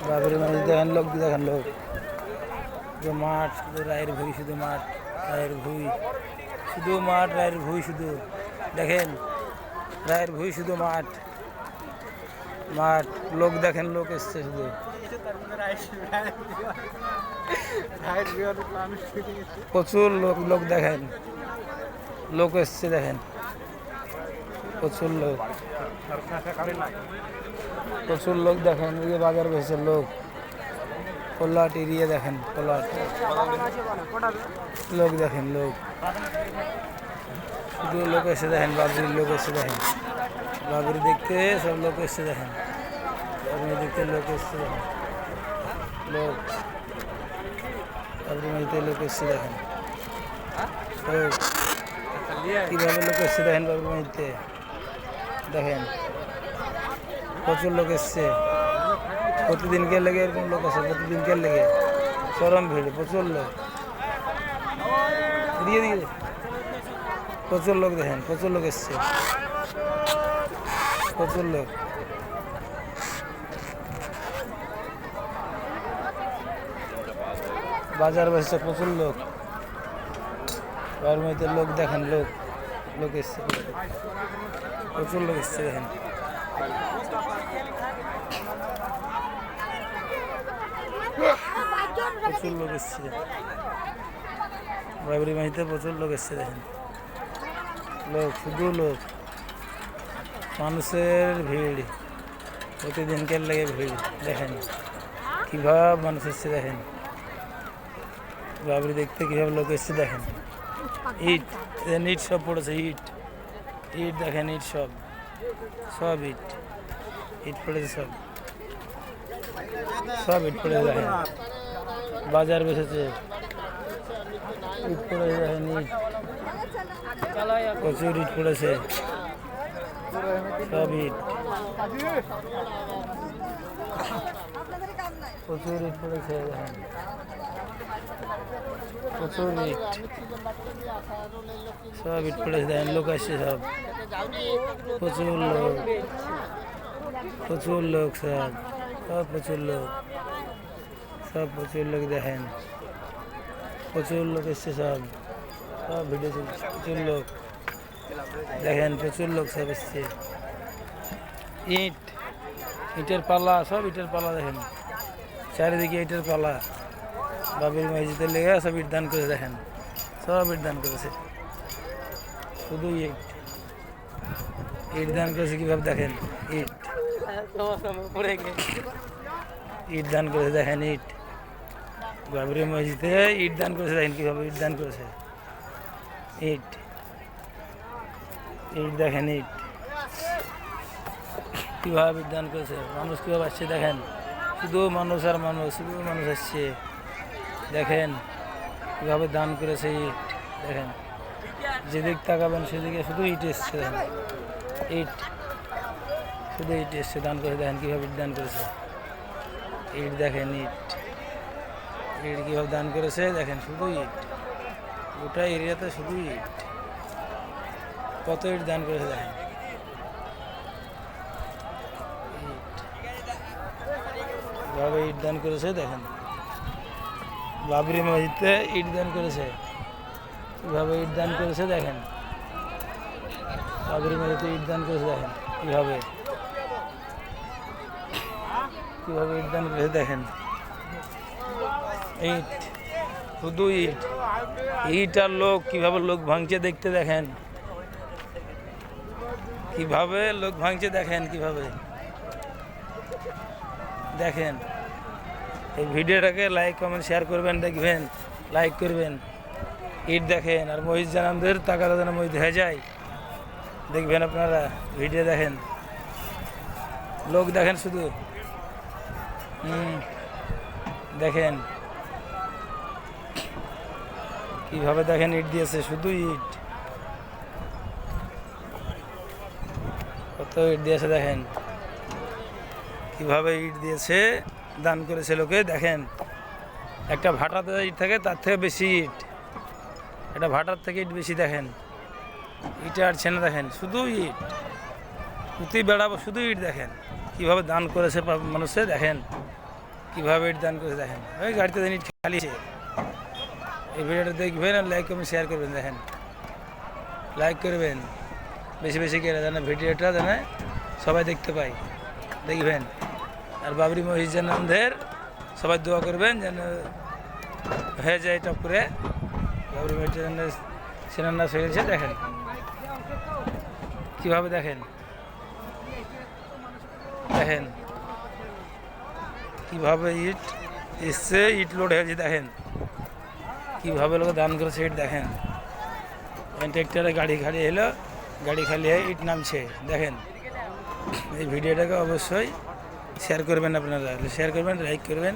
বাবরি মসজিদ দেখেন লোক, দেখেন লোক, শুধু মাঠ, শুধু রায়ের ভুঁই, শুধু মাঠ রায়ের ভুঁই, শুধু মাঠ রায়ের ভুঁই, শুধু দেখেন রায়ের ভুঁই, শুধু মাঠ মাঠ, লোক দেখেন, লোক এসছে শুধু। প্রচুর লোক, লোক দেখেন, লোক এসছে দেখেন, প্রচুর লোক, প্রচুর লোক দেখেন। এই যে বাজার বসেছে লোক, পলাট এরিয়া দেখেন, পলাট লোক দেখেন, লোক শুধু লোক এসে দেখেন, বাবরির লোক এসে দেখেন, বাবরি দেখতে সব লোক এসছে দেখেন, বাবরি দেখতে লোক এসছে দেখেন, লোক বাবরি মসজিদে লোক এসছে দেখেন, লোক কীভাবে লোক এসছে দেখেন, বাবরি মসজিদে দেখেন, প্রচুর লোক এসছে। প্রতিদিনকে লেগে এরকম লোক আছে, প্রতিদিনকে লেগে চরম ভিড়, প্রচুর লোক দিয়ে দিয়ে, প্রচুর লোক দেখেন, প্রচুর লোক এসছে, প্রচুর লোক। বাজার বসেছে, প্রচুর লোক, বাবরি মসজিদের লোক দেখেন, লোক লোক এসছে, প্রচুর লোক এসছে দেখেন। প্রচুর লোক এসছে, বাবরি মসজিদে প্রচুর লোক এসছে দেখেন, লোক শুধু লোক, মানুষের ভিড়, প্রতিদিনকার লেগে ভিড় দেখেন, কীভাবে মানুষ এসছে দেখেন, বাবরি দেখতে কীভাবে লোক এসছে দেখেন। ইট, ইট সব পড়েছে, ইট ইট দেখেন, ইট সব সব ইট, ইট পড়েছে সব, সব ইট পড়েছে দেখেন। বাজার বসেছে, ইট পড়েছে দেখেন, ইট প্রচুর ইট পড়েছে, সব ইট, প্রচুর ইট পড়েছে দেখেন, প্রচুর ইট, সব ইট পড়েছে দেখেন, লোক আসছে সব, প্রচুর লোক, প্রচুর লোক, সব সব প্রচুর লোক, সব প্রচুর লোক দেখেন, প্রচুর লোক এসছে সব, সব ভিডিও চলছে, প্রচুর লোক দেখেন, প্রচুর লোক সব এসছে। ইট, ইটের পালা, সব ইটের পালা দেখেন, চারিদিকে ইটের পালা, বাবরি মসজিদের লেগে সব ইট দান করে দেখেন, সব ইট দান করেছে, শুধু ইট, ইট দান করেছে কীভাবে দেখেন, ইট ইট দান করেছে দেখেন, ইট বাবরি মসজিদে ইট দান করেছে দেখেন, কীভাবে ইট দান করেছে, ইট ইট দেখেন, ইট কীভাবে ইট দান করেছে, মানুষ কীভাবে আসছে দেখেন, শুধু মানুষ আর মানুষ, শুধু মানুষ আসছে দেখেন, কীভাবে দান করেছে ইট দেখেন, যেদিক তাকাবেন সেদিকে শুধু ইট এসছে দেখেন, ইট শুধু ইট এসছে দান করে দেখেন, কীভাবে ইট দান করেছে, ইট দেখেন, ইট ইট কীভাবে দান করেছে দেখেন, শুধু ইট, গোটা এরিয়াতে শুধু ইট, কত ইট দান করেছে দেখেন, ইট কীভাবে ইট দান করেছে দেখেন, বাবরি মসজিদে ইট দান করেছে, কীভাবে ইট দান করেছে দেখেন, বাবরি মসজিদে ইট দান করেছে দেখেন, কীভাবে কীভাবে ইট দান করেছে দেখেন, ইট শুধু ইট, ইট আর লোক, কীভাবে লোক ভাঙছে দেখতে দেখেন, কীভাবে লোক ভাঙছে দেখেন, কীভাবে দেখেন। এই ভিডিওটাকে লাইক কমেন্ট শেয়ার করবেন, দেখবেন, লাইক করবেন, ইট দেখেন, আর মহিষ জানামদের টাকাটা যেন মহিষ হয়ে যায় দেখবেন, আপনারা ভিডিও দেখেন, লোক দেখেন শুধু, দেখেন কীভাবে দেখেন ইট দিয়েছে, শুধু ইট, কত ইট দিয়েছে দেখেন, কীভাবে ইট দিয়েছে দান করেছে লোকে দেখেন। একটা ভাটাতে ইট থাকে তার থেকে বেশি ইট, এটা ভাটার থেকে ইট বেশি দেখেন, ইটে আর ছেনে দেখেন, শুধু ইট, প্রতি বেড়াবো শুধু ইট দেখেন, কীভাবে দান করেছে মানুষে দেখেন, কীভাবে ইট দান করেছে দেখেন, ওই গাড়িতে ইট খালিছে। এই ভিডিওটা দেখবেন আর লাইক করবেন, শেয়ার করবেন। দেখেন, লাইক করবেন বেশি বেশি করে, যেন ভিডিওটা যেন সবাই দেখতে পায়, দেখবেন। আর বাবরি মসজিদের নামদের সবাই দোয়া করবেন যেন হয়ে যায় টপ করে। বাবরি মসজিদের জন্য শিলান্যাস হয়ে গেছে। দেখেন কীভাবে, দেখেন দেখেন কীভাবে ইট এসছে, ইট লোড হয়েছে। দেখেন কীভাবে লোক দান করেছে ইট। দেখেন ট্রেক্টরে গাড়ি খালি এলো, গাড়ি খালি হয়ে ইট নামছে। দেখেন এই ভিডিওটাকে অবশ্যই শেয়ার করবেন, আপনারা শেয়ার করবেন, লাইক করবেন।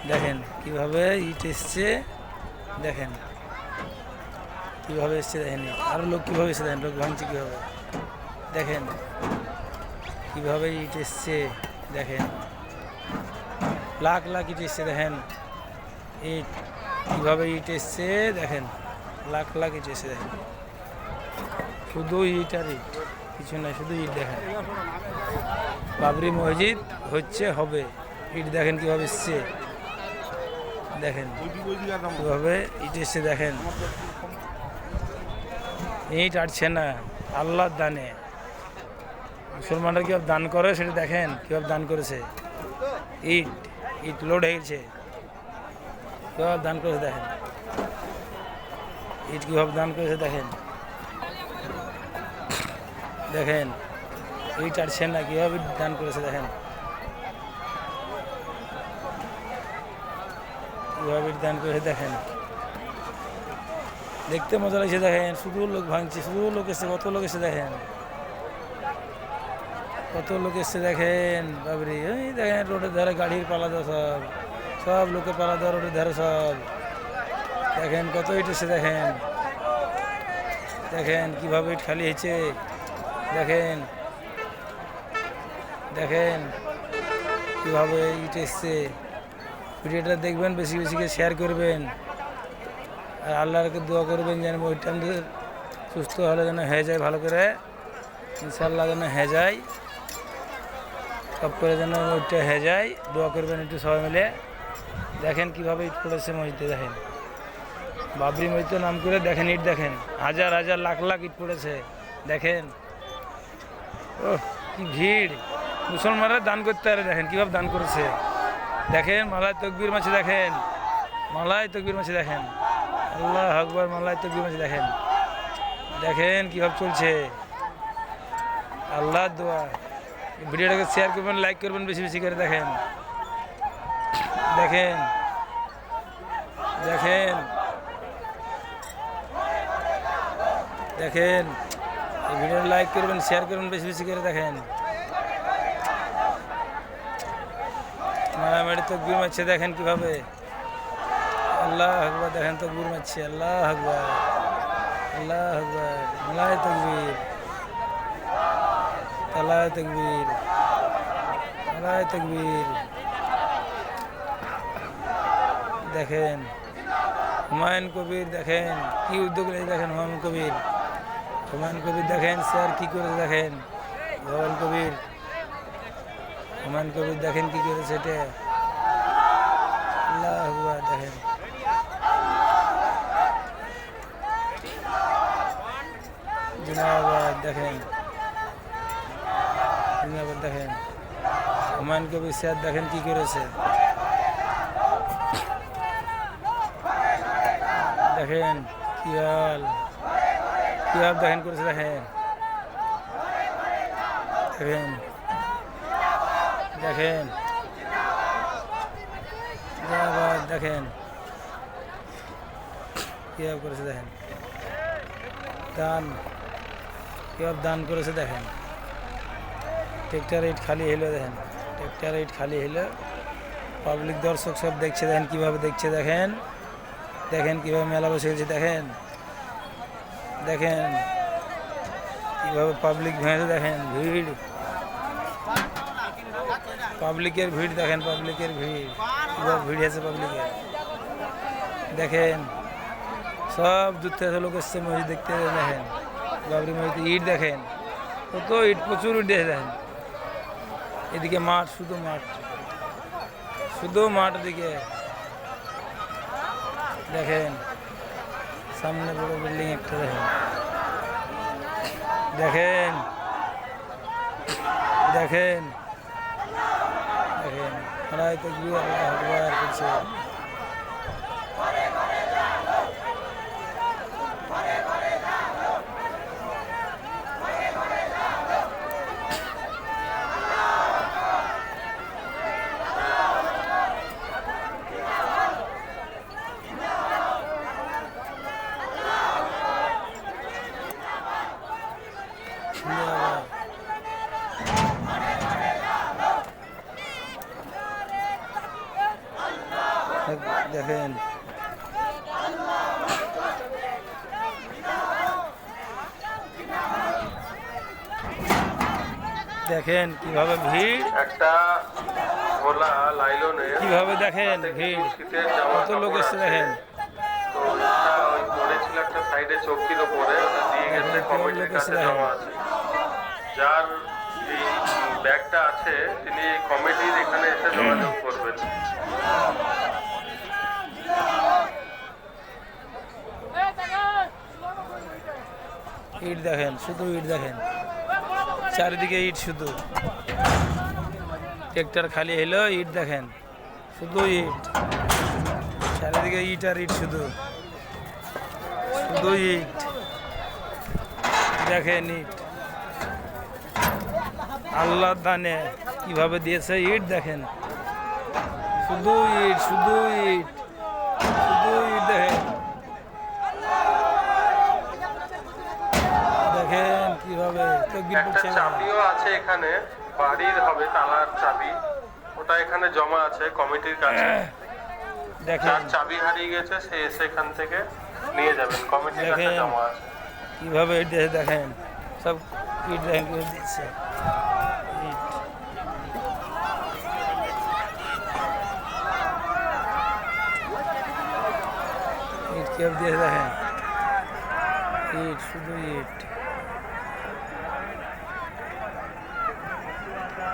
দেখেন কীভাবে ইট এসছে, দেখেন কীভাবে এসছে। দেখেন আরও লোক কীভাবে এসছে, দেখেন লোক ভাঙছে কীভাবে। দেখেন কীভাবে ইট এসছে, দেখেন লাখ লাখ ইট এসছে। দেখেন ইট কীভাবে ইট এসছে, দেখেন লাখ লাখ ইট এসছে। দেখেন শুধু ইট আর ইট, কিছু না, শুধু ইট। দেখেন বাবরি মসজিদ হচ্ছে, হবে। ইট দেখেন কীভাবে এসছে, দেখেন কীভাবে ইট এসছে। দেখেন ইট আটছে না, আল্লাহর দানে। মুসলমানরা কীভাবে দান করে সেটা দেখেন, কীভাবে দান করেছে। ইট ইট লোড হয়ে গেছে, কীভাবে দান করেছে। দেখেন ইট কীভাবে দান করেছে। দেখেন দেখেন ইট আটছে না, কীভাবে দান করেছে। দেখেন কীভাবে ইট দান করেছে। দেখেন দেখতে মজা লাগছে। দেখেন শুধু লোক ভাঙছে, শুধু লোক এসছে, কত লোক এসে। দেখেন কত লোক এসছে। দেখেন বাবরি, ওই দেখেন রোডের ধারে গাড়ির পালা দেওয়া, সব সব লোকের পালা দেওয়া রোডের ধারে সব। দেখেন কত ইট এসছে। দেখেন দেখেন কীভাবে ইট খালি হয়েছে। দেখেন দেখেন কীভাবে ইট এসছে। ভিডিওটা দেখবেন, বেশি বেশি করে শেয়ার করবেন। আর আল্লাহকে দোয়া করবেন যেন ওইটা সুস্থ হলে যেন হয়ে যায়, ভালো করে ইনশাল্লাহ যেন হয়ে যায়, সব করে যেন ওইটা হয়ে যায়। দোয়া করবেন একটু সবাই মিলে। দেখেন কীভাবে ইট পড়েছে মসজিদে। দেখেন বাবরি মসজিদের নাম করে দেখেন ইট, দেখেন হাজার হাজার লাখ লাখ ইট পড়েছে। দেখেন ও কি ভিড়, মুসলমানরা দান করতে পারে। দেখেন কীভাবে দান করেছে। দেখেন মালায় তকবীর মাছে। দেখেন মালায় তকবীর মাছে। দেখেন আল্লাহ আকবার, মালায় তকবীর মাছে। দেখেন দেখেন কীভাবে চলছে। আল্লাহর দোয়া। ভিডিওটাকে শেয়ার করবেন, লাইক করবেন বেশি বেশি করে। দেখেন দেখেন দেখেন দেখেন এই ভিডিওটা লাইক করবেন, শেয়ার করবেন বেশি বেশি করে। দেখেন মারামারি তকবীর মারছে। দেখেন কীভাবে, আল্লাহ আকবার। দেখেন তকবীর মারছে, আল্লাহ আকবার, আল্লাহ আকবার। মালায় তকবীর, তালায় তকবীর, মালায় তকবীর। দেখেন হুমায়ুন কবির, দেখেন কি উদ্যোগ নিয়েছে। দেখেন হুমায়ুন কবির, হুমায়ুন কবির দেখেন স্যার কী করেছে। দেখেন হুমায়ুন কবির, হুমায়ুন কবির দেখেন কী করেছে। এটা আল্লাহ আকবার। দেখেন জিন্দাবাদ। দেখেন জিন্দাবাদ। দেখেন হুমায়ুন কবির স্যার দেখেন কী করেছে। দেখেন কি হাল, কি হাল দেখেন করেছে। দেখেন দেখেন দেখেন জিন্দাবাদ। দেখেন কীভাবে করেছে। দেখেন দান, কীভাবে দান করেছে। দেখেন ট্রেক্টর ইট খালি হলো। দেখেন ট্রেক্টর ইট খালি হলো, পাবলিক দর্শক সব দেখছে। দেখেন কীভাবে দেখছে। দেখেন দেখেন কীভাবে মেলা বসে গেছে। দেখেন দেখেন কীভাবে পাবলিক ভেঙেছে। দেখেন ভিড়, পাবলিকের ভিড়। দেখেন পাবলিকের ভিড়, কীভাবে ভিড় আছে পাবলিকের। দেখেন সব দূর থেকে লোক এসছে মসজিদ দেখতে। দেখেন বাবরি মসজিদ ইট। দেখেন কত ইট, প্রচুর ইট। দেখেন এদিকে মাঠ, শুধু মাঠ। শুধু মাঠ দিকে দেখেন, সামনে বড় বিল্ডিং একটা দেখেন, দেখেন দেখেন দেখেন, নারায়ে তাকবীর, আল্লাহু আকবার করছে। দেখেন দেখেন কিভাবে ভিড়, একটা ভোলা লাইলনে কিভাবে দেখেন ভিড়, কত লোক এসছে দেখেন। তো ওটা ওই পড়েছিল একটা সাইডে চৌকির ওপরে, ওটা দিয়ে গেছে কমিটির কাছে জমা আছে। যার এই ব্যাগটা আছে তিনি কমিটির এখানে এসে যোগাযোগ করবেন। ইট দেখেন, শুধু ইট দেখেন, চারিদিকে ইট, শুধু ট্রেক্টর খালি এলো, ইট দেখেন, শুধু ইট, চারিদিকে ইট আর ইট, শুধু শুধু ইট দেখেন, ইট আল্লাহর দানে কিভাবে দিয়েছে, ইট দেখেন, শুধু ইট, শুধু ইট, শুধু ইট দেখেন, দেখেন কিভাবে একটা চাবিও আছে এখানে, বাড়ির হবে তালার চাবি, ওটা এখানে জমা আছে কমিটির কাছে। দেখেন চাবি হারিয়ে গেছে, সে এসে এখান থেকে নিয়ে যাবেন, কমিটির কাছে জমা আছে। কিভাবে ইট দিয়ে দেখেন, সব ইট দেখেন কিভাবে দিচ্ছে, ইট ইট কিভাবে দিয়ে দেখেন, ইট শুধু ইট।